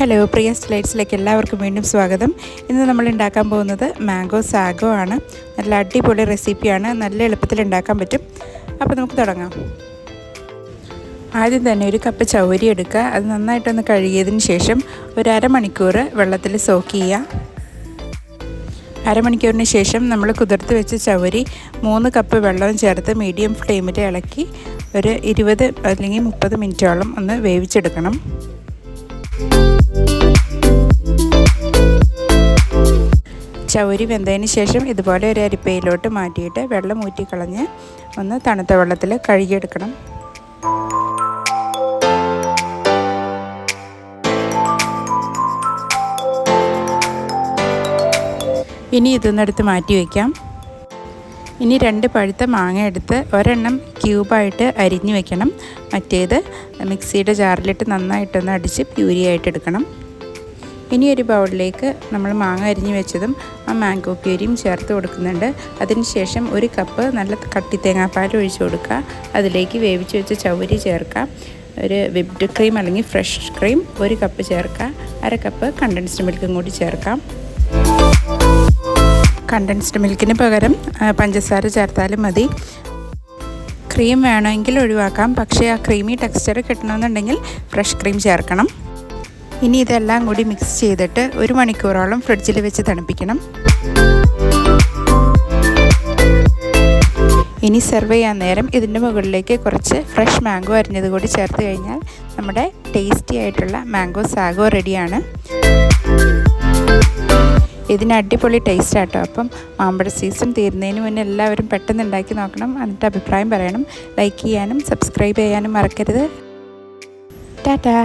Hello പ്രിയ സ്ലൈഡ്സിലേക്ക് എല്ലാവർക്കും വീണ്ടും സ്വാഗതം. ഇന്ന് നമ്മൾ ഉണ്ടാക്കാൻ പോകുന്നത് മാംഗോ സാഗോ ആണ്. നല്ല അടിപൊളി റെസിപ്പിയാണ്, നല്ല എളുപ്പത്തിൽ ഉണ്ടാക്കാൻ പറ്റും. അപ്പോൾ നമുക്ക് തുടങ്ങാം. ആദ്യം തന്നെ ഒരു കപ്പ് ചൗരി എടുക്കുക. അത് നന്നായിട്ടൊന്ന് കഴുകിയതിന് ശേഷം ഒരു അരമണിക്കൂർ വെള്ളത്തിൽ സോക്ക് ചെയ്യുക. അരമണിക്കൂറിന് ശേഷം നമ്മൾ കുതിർത്ത് വെച്ച ചൗരി 3 കപ്പ് വെള്ളവും ചേർത്ത് മീഡിയം ഫ്ലെയിമിൽ ഇളക്കി ഒരു 20 അല്ലെങ്കിൽ 30 മിനിറ്റോളം ഒന്ന് വേവിച്ചെടുക്കണം. ചൗരി വെന്തതിന് ശേഷം ഇതുപോലെ ഒരു അരിപ്പയിലോട്ട് മാറ്റിയിട്ട് വെള്ളം ഊറ്റിക്കളഞ്ഞ് ഒന്ന് തണുത്ത വെള്ളത്തിൽ കഴുകിയെടുക്കണം. ഇനി ഇതൊന്നെടുത്ത് മാറ്റി വയ്ക്കാം. ഇനി 2 പഴുത്ത മാങ്ങ എടുത്ത് ഒരെണ്ണം ക്യൂബായിട്ട് അരിഞ്ഞു വെക്കണം. മറ്റേത് മിക്സിയുടെ ജാറിലിട്ട് നന്നായിട്ടൊന്ന് അടിച്ച് പ്യൂരിയായിട്ട് എടുക്കണം. ഇനി ഒരു ബൗളിലേക്ക് നമ്മൾ മാങ്ങ അരിഞ്ഞു വെച്ചതും ആ മാംഗോ പ്യൂരിയും ചേർത്ത് കൊടുക്കുന്നുണ്ട്. അതിനുശേഷം 1 കപ്പ് നല്ല കട്ടി തേങ്ങാപ്പാൽ ഒഴിച്ച് കൊടുക്കുക. അതിലേക്ക് വേവിച്ച് വെച്ച ചൗരി ചേർക്കുക. ഒരു വിപ്ഡ് ക്രീം അല്ലെങ്കിൽ ഫ്രഷ് ക്രീം 1 കപ്പ് ചേർക്കുക. 1/2 കപ്പ് കണ്ടൻസ്ഡ് മിൽക്കും കൂടി ചേർക്കാം. കണ്ടൻസ്ഡ് മിൽക്കിന് പകരം പഞ്ചസാര ചേർത്താലും മതി. ക്രീം വേണമെങ്കിൽ ഒഴിവാക്കാം, പക്ഷേ ആ ക്രീമി ടെക്സ്ചർ കിട്ടണമെന്നുണ്ടെങ്കിൽ ഫ്രഷ് ക്രീം ചേർക്കണം. ഇനി ഇതെല്ലാം കൂടി മിക്സ് ചെയ്തിട്ട് 1 മണിക്കൂറോളം ഫ്രിഡ്ജിൽ വെച്ച് തണുപ്പിക്കണം. ഇനി സെർവ് ചെയ്യാൻ നേരം ഇതിൻ്റെ മുകളിലേക്ക് കുറച്ച് ഫ്രഷ് മാംഗോ അരിഞ്ഞത് കൂടി ചേർത്ത് കഴിഞ്ഞാൽ നമ്മുടെ ടേസ്റ്റി ആയിട്ടുള്ള മാംഗോ സാഗോ റെഡിയാണ്. ഇതിന് അടിപൊളി ടേസ്റ്റ് ആട്ടോ. അപ്പം മാമ്പഴ സീസൺ തീരുന്നതിന് മുന്നേ എല്ലാവരും പെട്ടെന്ന് ഉണ്ടാക്കി നോക്കണം. എന്നിട്ട് അഭിപ്രായം പറയണം. ലൈക്ക് ചെയ്യാനും സബ്സ്ക്രൈബ് ചെയ്യാനും മറക്കരുത്. ടാറ്റാ.